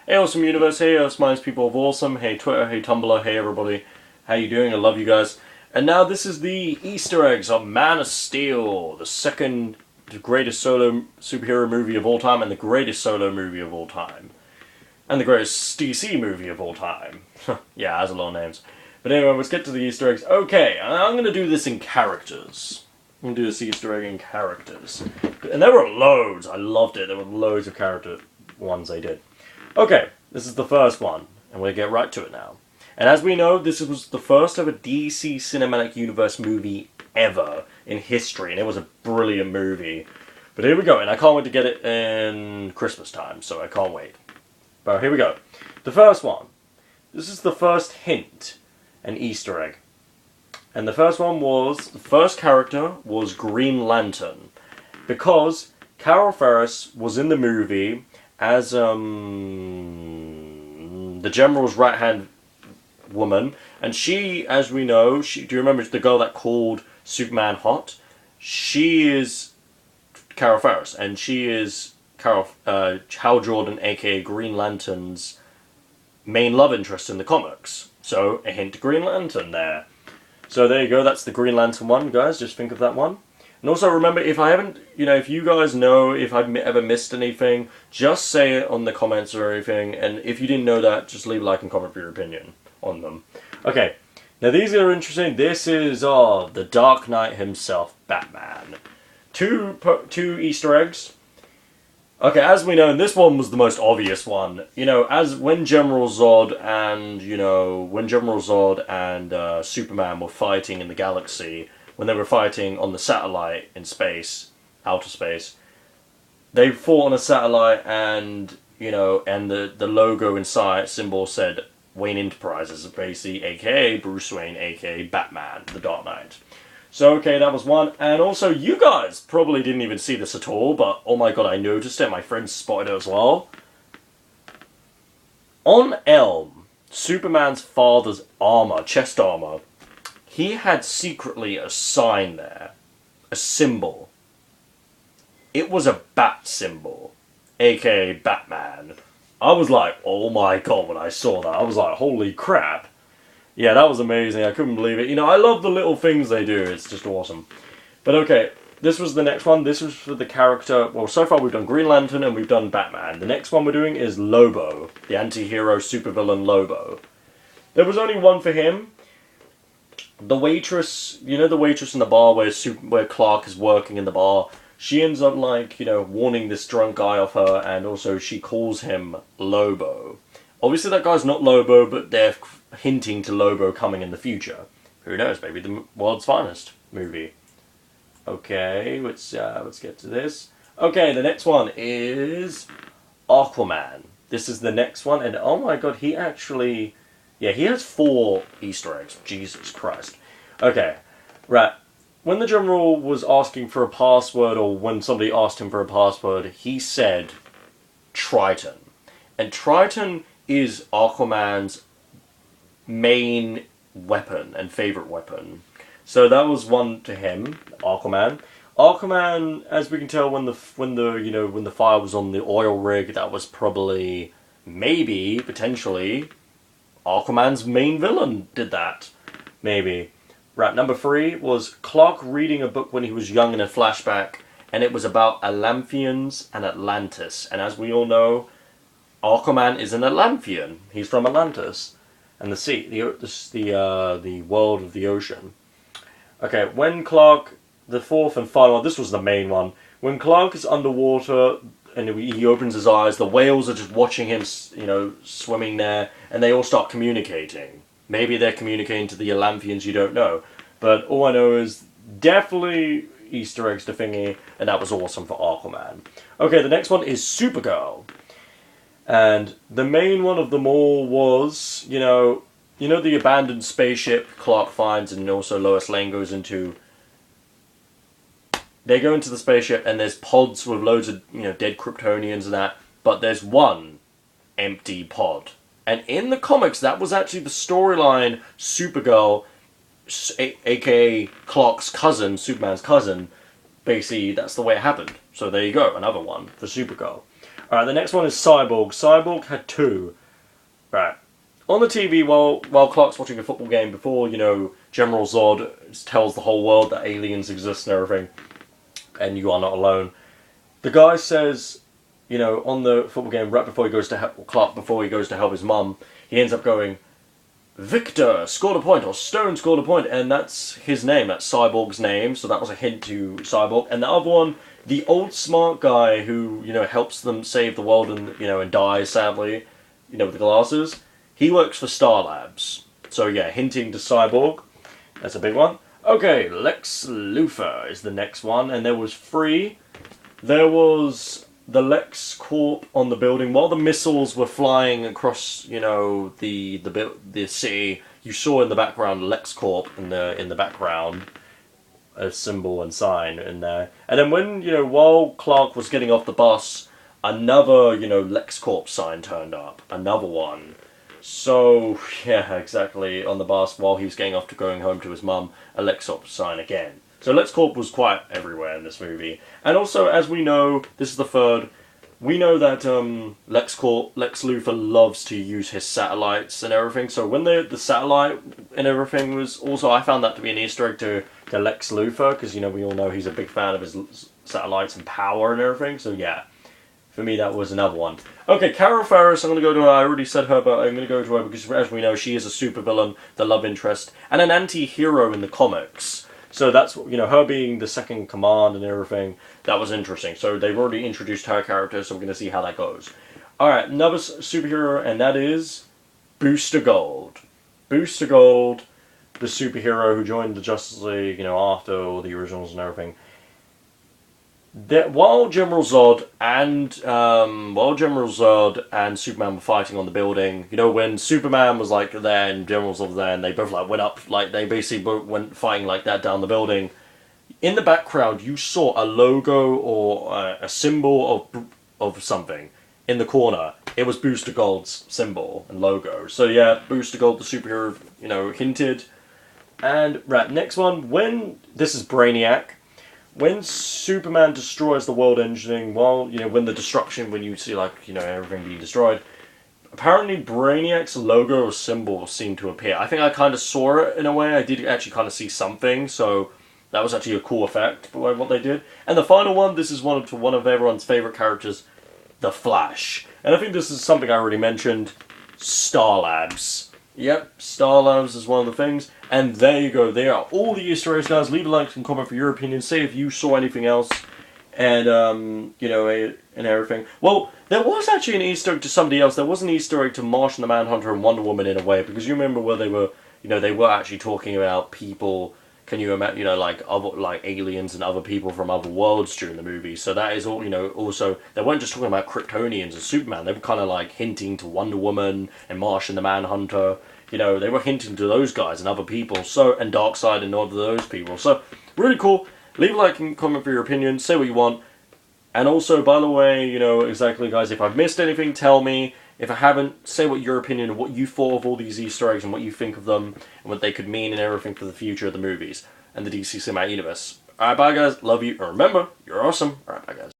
Hey Awesome Universe, hey Smiles People of Awesome, hey Twitter, hey Tumblr, hey everybody. How you doing? I love you guys. And now this is the Easter eggs of Man of Steel, the second greatest solo superhero movie of all time and the greatest solo movie of all time. And the greatest DC movie of all time. Yeah, it has a lot of names. But anyway, let's get to the Easter eggs. Okay, I'm going to do this in characters. I'm going to do this Easter egg in characters. And there were loads. I loved it. There were loads of character ones they did. Okay, this is the first one, and we'll get right to it now. And as we know, this was the first ever DC Cinematic Universe movie ever in history, and it was a brilliant movie. But here we go, and I can't wait to get it in Christmas time, so I can't wait. But here we go. The first one. This is the first hint, an Easter egg. And the first one was, the first character was Green Lantern. Because Carol Ferris was in the movie as the General's right-hand woman, and she, as we know, do you remember the girl that called Superman hot? She is Carol Ferris, and she is Hal Jordan, aka Green Lantern's main love interest in the comics. So, a hint to Green Lantern there. So there you go, that's the Green Lantern one, guys, just think of that one. And also remember, if you guys know if I've ever missed anything, just say it on the comments or anything, and if you didn't know that, just leave a like and comment for your opinion on them. Okay, now these are interesting. This is, the Dark Knight himself, Batman. Two Easter eggs. Okay, as we know, and this one was the most obvious one, when General Zod and Superman were fighting in the galaxy, when they were fighting on the satellite in space, outer space, they fought on a satellite and the logo inside symbol said Wayne Enterprises, basically, aka Bruce Wayne, aka Batman, the Dark Knight. So, okay, that was one. And also, you guys probably didn't even see this at all, but oh my god, I noticed it. My friends spotted it as well. On Elm, Superman's father's armor, chest armor, he had secretly a sign there, a symbol. It was a bat symbol, aka Batman. I was like, oh my god, when I saw that, I was like, holy crap. Yeah, that was amazing, I couldn't believe it. I love the little things they do, it's just awesome. But okay, this was the next one. This was for the character, well, so far we've done Green Lantern and we've done Batman. The next one we're doing is Lobo, the anti-hero supervillain Lobo. There was only one for him. The waitress, the waitress in the bar where Clark is working in the bar, she ends up, warning this drunk guy off her, and also she calls him Lobo. Obviously that guy's not Lobo, but they're hinting to Lobo coming in the future. Who knows, maybe the world's finest movie. Okay, let's get to this. Okay, the next one is Aquaman. This is the next one, and oh my god, he actually... Yeah, he has 4 Easter eggs. Jesus Christ. Okay, right. When the General was asking for a password, or when somebody asked him for a password, he said Triton. And Triton is Aquaman's main weapon and favorite weapon. So that was one to him, Aquaman. Aquaman, as we can tell, when the fire was on the oil rig, that was probably, maybe, potentially, Aquaman's main villain did that. Maybe. Right, number 3 was Clark reading a book when he was young in a flashback, and it was about Atlanteans and Atlantis. And as we all know, Aquaman is an Atlantean. He's from Atlantis. And the sea, the world of the ocean. Okay, when Clark, the fourth and final one, this was the main one. When Clark is underwater and he opens his eyes, the whales are just watching him, swimming there, and they all start communicating. Maybe they're communicating to the Atlanteans, you don't know. But all I know is definitely Easter eggs to thingy, and that was awesome for Aquaman. Okay, the next one is Supergirl. And the main one of them all was, the abandoned spaceship Clark finds and also Lois Lane goes into. They go into the spaceship and there's pods with loads of, dead Kryptonians and that, but there's one empty pod. And in the comics, that was actually the storyline Supergirl, aka Clark's cousin, Superman's cousin, basically that's the way it happened. So there you go, another one for Supergirl. Alright, the next one is Cyborg. Cyborg had two. Right. On the TV, while Clark's watching a football game, before, General Zod tells the whole world that aliens exist and everything, and you are not alone, the guy says, on the football game, right before he goes to help Clark, before he goes to help his mum, he ends up going, Victor scored a point, or Stone scored a point, and that's his name, that's Cyborg's name, so that was a hint to Cyborg. And the other one, the old smart guy who, helps them save the world and dies, sadly, with the glasses, he works for Star Labs. So yeah, hinting to Cyborg. That's a big one. Okay, Lex Luthor is the next one, and there was three. There was the Lex Corp on the building. While the missiles were flying across, the city, you saw in the background Lex Corp in the background, a symbol and sign in there. And then when, while Clark was getting off the bus, another, Lex Corp sign turned up. Another one. So, yeah, exactly, on the bus while he was going home to his mum, a Lex Corp sign again. So LexCorp was quite everywhere in this movie. And also, as we know, this is the third, we know that Lex Luthor loves to use his satellites and everything. So when the satellite and everything was also, I found that to be an Easter egg to Lex Luthor, because, we all know he's a big fan of his satellites and power and everything. So yeah, for me that was another one. Okay, Carol Ferris, I'm going to go to her. I already said her, but I'm going to go to her because, as we know, she is a supervillain, the love interest, and an anti-hero in the comics. So that's, her being the second in command and everything, that was interesting. So they've already introduced her character, so we're going to see how that goes. Alright, another superhero, and that is Booster Gold. Booster Gold, the superhero who joined the Justice League, after all the originals and everything. While General Zod and Superman were fighting on the building, when Superman was there and General Zod was there, and they both went up, they basically both went fighting like that down the building. In the background, you saw a logo or a symbol of something in the corner. It was Booster Gold's symbol and logo. So yeah, Booster Gold, the superhero, hinted. And right, next one. This is Brainiac. When Superman destroys the world engine, when the destruction, when you see, everything being destroyed, apparently Brainiac's logo or symbol seemed to appear. I think I kind of saw it in a way. I did actually kind of see something, so that was actually a cool effect by what they did. And the final one, this is one of everyone's favorite characters, The Flash. And I think this is something I already mentioned, Star Labs. Yep, Star Labs is one of the things. And there you go. There are all the Easter eggs, guys. Leave a like and comment for your opinion. Say if you saw anything else. And, and everything. Well, there was actually an Easter egg to somebody else. There was an Easter egg to Martian the Manhunter and Wonder Woman in a way. Because you remember where they were, they were actually talking about people. Can you imagine, other, aliens and other people from other worlds during the movie. So that is all, also, they weren't just talking about Kryptonians and Superman. They were kind of hinting to Wonder Woman and Martian the Manhunter. They were hinting to those guys and other people. So, and Darkseid and all of those people. So, really cool. Leave a like and comment for your opinion. Say what you want. And also, by the way, exactly, guys, if I've missed anything, tell me. If I haven't, say what your opinion and what you thought of all these Easter eggs and what you think of them and what they could mean and everything for the future of the movies and the DC Cinematic Universe. Alright, bye guys. Love you. And remember, you're awesome. Alright, bye guys.